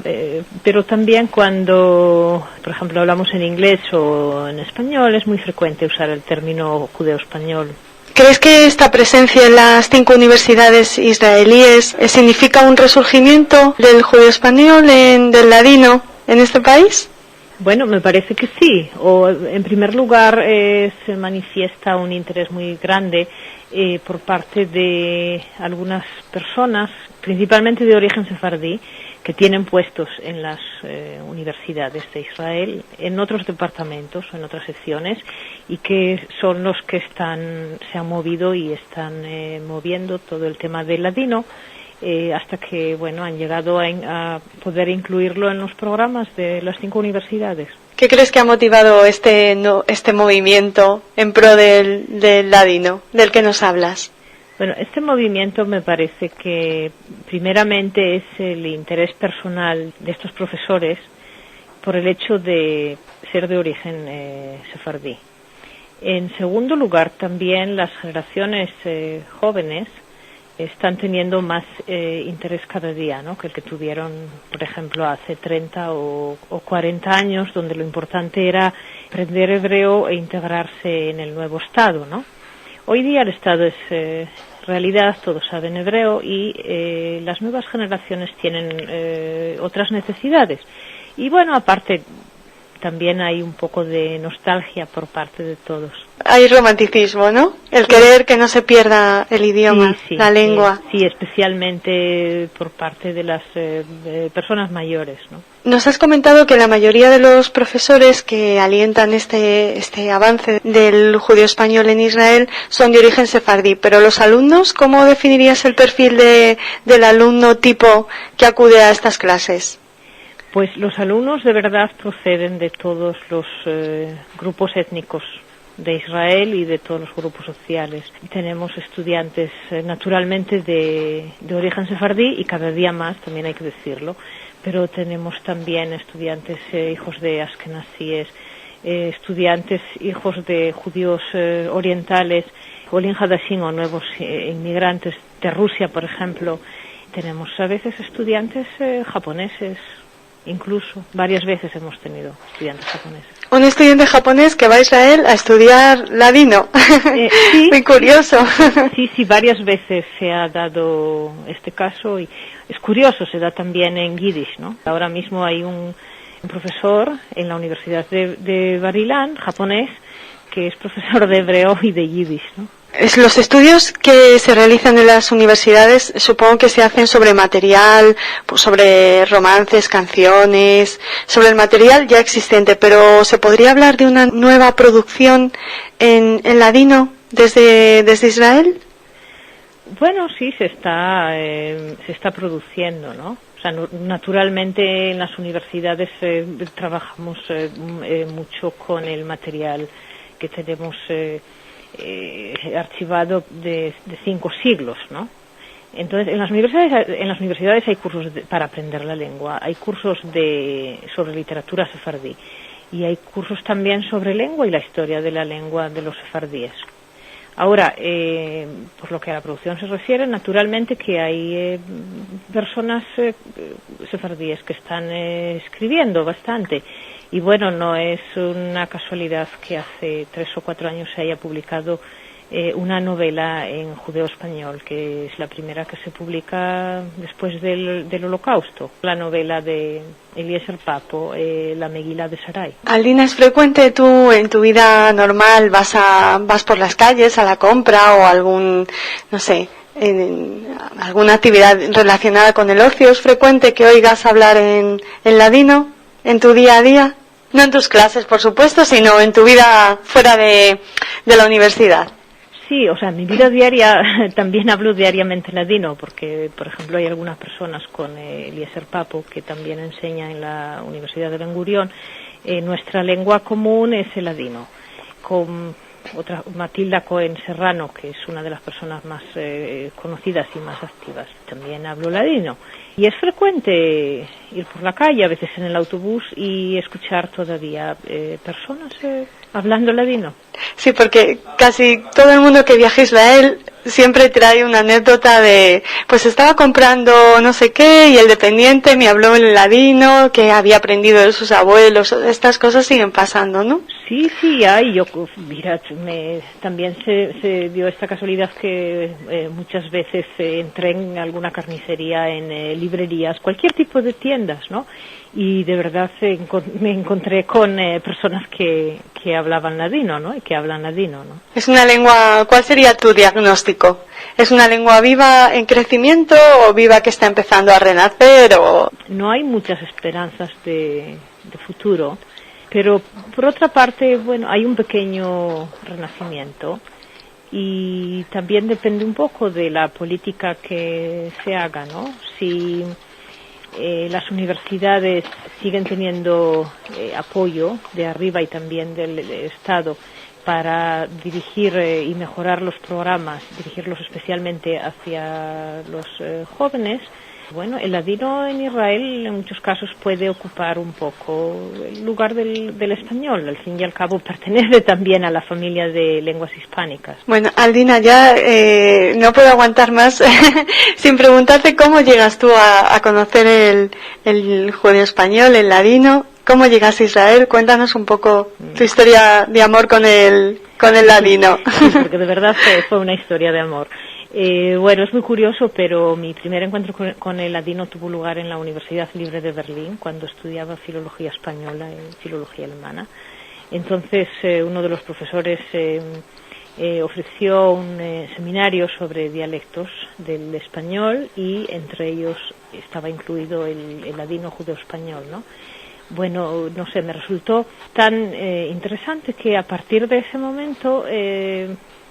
Pero también cuando, por ejemplo, hablamos en inglés o en español, es muy frecuente usar el término judeo-español. ¿Crees que esta presencia en las 5 universidades israelíes significa un resurgimiento del judeo-español, del ladino, en este país? Bueno, me parece que sí. En primer lugar, se manifiesta un interés muy grande por parte de algunas personas, principalmente de origen sefardí, que tienen puestos en las universidades de Israel, en otros departamentos, en otras secciones, y que son los que se han movido y están moviendo todo el tema del ladino, hasta que han llegado a poder incluirlo en los programas de las 5 universidades. ¿Qué crees que ha motivado este movimiento en pro del ladino, del que nos hablas? Bueno, este movimiento me parece que primeramente es el interés personal de estos profesores por el hecho de ser de origen sefardí. En segundo lugar, también las generaciones jóvenes están teniendo más interés cada día, ¿no?, que el que tuvieron, por ejemplo, hace 30 o 40 años, donde lo importante era aprender hebreo e integrarse en el nuevo Estado, ¿no? Hoy día el Estado es realidad, todos saben hebreo y las nuevas generaciones tienen otras necesidades. Y aparte, también hay un poco de nostalgia por parte de todos. Hay romanticismo, ¿no? El querer que no se pierda el idioma, la lengua. Sí, especialmente por parte de las personas mayores, ¿no? Nos has comentado que la mayoría de los profesores que alientan este avance del judío español en Israel son de origen sefardí, pero los alumnos, ¿cómo definirías el perfil del alumno tipo que acude a estas clases? Pues los alumnos de verdad proceden de todos los grupos étnicos de Israel y de todos los grupos sociales. Tenemos estudiantes naturalmente de origen sefardí y cada día más, también hay que decirlo, pero tenemos también estudiantes hijos de askenazíes, estudiantes hijos de judíos orientales, olin hadashim o nuevos inmigrantes de Rusia, por ejemplo. Tenemos a veces estudiantes japoneses. Incluso varias veces hemos tenido estudiantes japoneses. Un estudiante japonés que va a Israel a estudiar ladino. Sí, muy curioso. Sí, varias veces se ha dado este caso y es curioso, se da también en Yiddish, ¿no? Ahora mismo hay un profesor en la Universidad de Bar Ilan, japonés, que es profesor de hebreo y de Yiddish, ¿no? Los estudios que se realizan en las universidades supongo que se hacen sobre material, pues sobre romances, canciones, sobre el material ya existente, pero ¿se podría hablar de una nueva producción en ladino desde Israel? Bueno, sí, se está produciendo, ¿no? O sea, naturalmente en las universidades trabajamos mucho con el material que tenemos archivado de 5 siglos, ¿no? Entonces, en las universidades hay cursos para aprender la lengua, hay cursos sobre literatura sefardí y hay cursos también sobre lengua y la historia de la lengua de los sefardíes. Ahora, por lo que a la producción se refiere, naturalmente que hay personas sefardíes que están escribiendo bastante. Y no es una casualidad que hace 3 o 4 años se haya publicado una novela en judeo español, que es la primera que se publica después del Holocausto, la novela de Eliezer Papo, la Megilá de Sarai. Alina, ¿es frecuente tú en tu vida normal vas por las calles a la compra o alguna actividad relacionada con el ocio? ¿Es frecuente que oigas hablar en ladino en tu día a día? No en tus clases, por supuesto, sino en tu vida fuera de la universidad. Sí, o sea, en mi vida diaria también hablo diariamente ladino, porque, por ejemplo, hay algunas personas con Eliezer Papo, que también enseña en la Universidad de Ben Gurión. Nuestra lengua común es el ladino. Con otra, Matilda Cohen Serrano, que es una de las personas más conocidas y más activas, también hablo ladino. Y es frecuente ir por la calle, a veces en el autobús, y escuchar todavía personas hablando ladino. Sí, porque casi todo el mundo que viaja a Israel siempre trae una anécdota de, pues estaba comprando no sé qué y el dependiente me habló en ladino, que había aprendido de sus abuelos. Estas cosas siguen pasando, ¿no? Sí, hay. También se dio esta casualidad que muchas veces entré en alguna carnicería, en librerías, cualquier tipo de tienda. tiendas, ¿no? Y de verdad me encontré con personas que hablaban ladino, ¿no? Y que hablan ladino, ¿no? Es una lengua, ¿cuál sería tu diagnóstico? ¿Es una lengua viva en crecimiento o viva que está empezando a renacer? O... No hay muchas esperanzas de futuro, pero por otra parte, bueno, hay un pequeño renacimiento y también depende un poco de la política que se haga, ¿no? Si las universidades siguen teniendo apoyo de arriba y también del Estado para dirigir y mejorar los programas, dirigirlos especialmente hacia los jóvenes. Bueno, el ladino en Israel en muchos casos puede ocupar un poco el lugar del español. Al fin y al cabo pertenece también a la familia de lenguas hispánicas. Bueno, Aldina, ya no puedo aguantar más sin preguntarte cómo llegas tú a conocer el judeo español, el ladino. ¿Cómo llegas a Israel? Cuéntanos un poco tu historia de amor con el ladino. Sí, porque de verdad fue una historia de amor. Bueno, es muy curioso, pero mi primer encuentro con el ladino tuvo lugar en la Universidad Libre de Berlín, cuando estudiaba filología española y filología alemana. Entonces, uno de los profesores ofreció un seminario sobre dialectos del español y entre ellos estaba incluido el ladino judeo-español, ¿no? Bueno, no sé, me resultó tan interesante que a partir de ese momento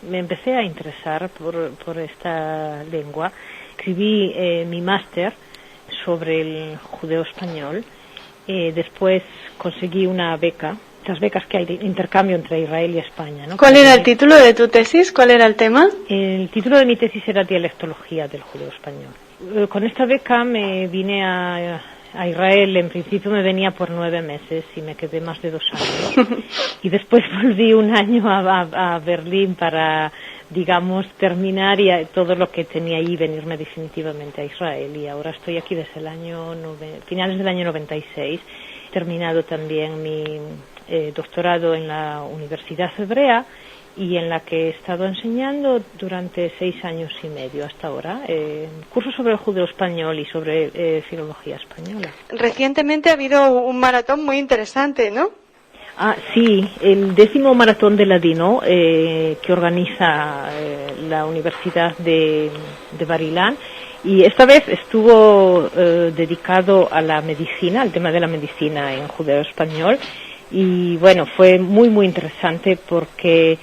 me empecé a interesar por esta lengua. Escribí mi máster sobre el judeo español. Después conseguí una beca, estas becas que hay de intercambio entre Israel y España, ¿no? ¿Cuál era el título de tu tesis? ¿Cuál era el tema? El título de mi tesis era Dialectología del judeo español. Con esta beca me vine a Israel. En principio me venía por 9 meses y me quedé más de 2 años. Y después volví un año a Berlín para, digamos, terminar y todo lo que tenía ahí, venirme definitivamente a Israel. Y ahora estoy aquí desde el finales del año 96. He terminado también mi doctorado en la Universidad Hebrea, y en la que he estado enseñando durante 6 años y medio hasta ahora, cursos sobre el judeo español y sobre filología española. Recientemente ha habido un maratón muy interesante, ¿no? Sí, el 10º maratón de ladino que organiza la Universidad de Bar Ilan, y esta vez estuvo dedicado a la medicina, al tema de la medicina en judeo español, y bueno, fue muy muy interesante porque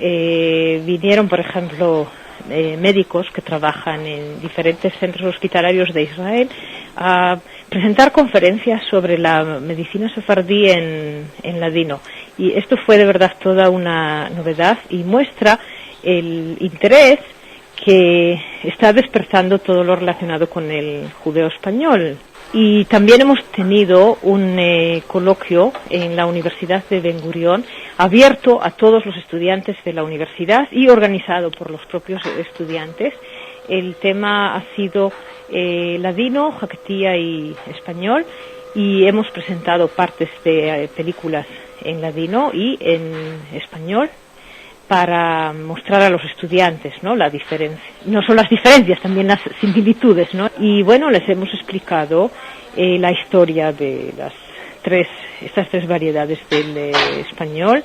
vinieron, por ejemplo, médicos que trabajan en diferentes centros hospitalarios de Israel a presentar conferencias sobre la medicina sefardí en ladino. Y esto fue de verdad toda una novedad y muestra el interés que está despertando todo lo relacionado con el judeo español. Y también hemos tenido un coloquio en la Universidad de Ben Gurión, abierto a todos los estudiantes de la universidad y organizado por los propios estudiantes. El tema ha sido ladino, jaquetía y español, y hemos presentado partes de películas en ladino y en español para mostrar a los estudiantes, ¿no?, la diferencia. No solo las diferencias, también las similitudes, ¿no? Y bueno, les hemos explicado la historia de estas tres variedades del español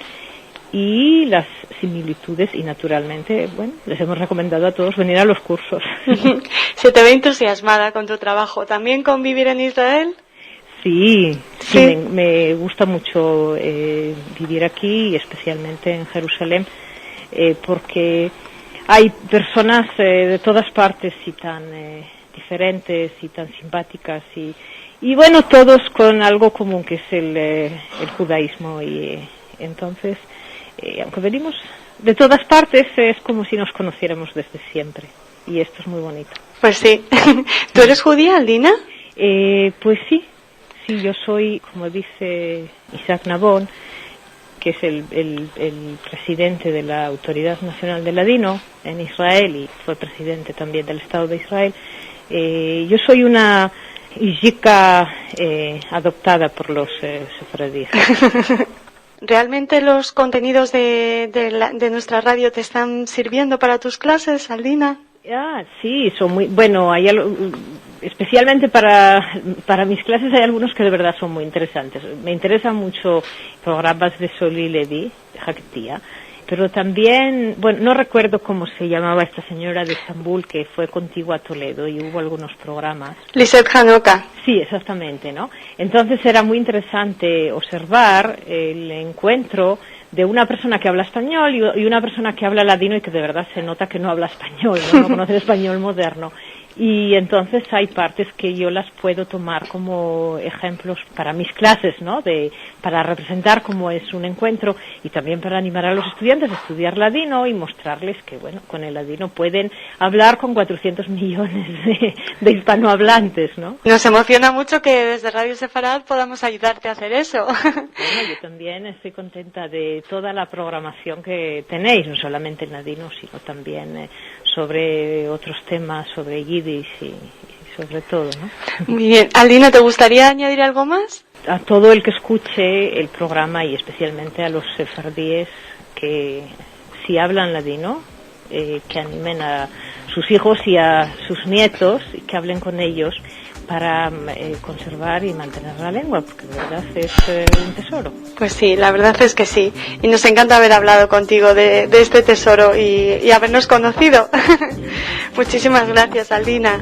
y las similitudes, y naturalmente, bueno, les hemos recomendado a todos venir a los cursos. Se te ve entusiasmada con tu trabajo. ¿También con vivir en Israel? Sí, me gusta mucho vivir aquí, y especialmente en Jerusalén, porque hay personas de todas partes y tan diferentes y tan simpáticas y bueno, todos con algo común que es el judaísmo, y entonces, aunque venimos de todas partes, es como si nos conociéramos desde siempre, y esto es muy bonito. Pues sí. ¿Tú eres judía, Aldina? Pues sí, yo soy, como dice Isaac Nabón, que es el presidente de la Autoridad Nacional del Ladino en Israel y fue presidente también del Estado de Israel. Yo soy una yika adoptada por los sefaradíes. ¿Realmente los contenidos de nuestra radio te están sirviendo para tus clases, Aldina? Sí, son muy... Bueno, hay especialmente para mis clases hay algunos que de verdad son muy interesantes. Me interesan mucho programas de Soli Levi, de Haktia, pero también, bueno, no recuerdo cómo se llamaba esta señora de Estambul que fue contigo a Toledo y hubo algunos programas. Lisette Hanoka. Sí, exactamente, ¿no? Entonces era muy interesante observar el encuentro de una persona que habla español y una persona que habla ladino y que de verdad se nota que no habla español, no conoce el español moderno. Y entonces hay partes que yo las puedo tomar como ejemplos para mis clases, ¿no? Para representar cómo es un encuentro y también para animar a los estudiantes a estudiar ladino y mostrarles que, bueno, con el ladino pueden hablar con 400 millones de hispanohablantes, ¿no? Nos emociona mucho que desde Radio Sefarad podamos ayudarte a hacer eso. Bueno, yo también estoy contenta de toda la programación que tenéis, no solamente en ladino, sino también sobre otros temas, sobre Yiddish y sobre todo, ¿no? Muy bien. Aldina, ¿te gustaría añadir algo más? A todo el que escuche el programa y especialmente a los sefardíes que si hablan ladino, que animen a sus hijos y a sus nietos y que hablen con ellos para conservar y mantener la lengua, porque de verdad es un tesoro. Pues sí, la verdad es que sí. Y nos encanta haber hablado contigo de este tesoro y habernos conocido. Muchísimas gracias, Aldina.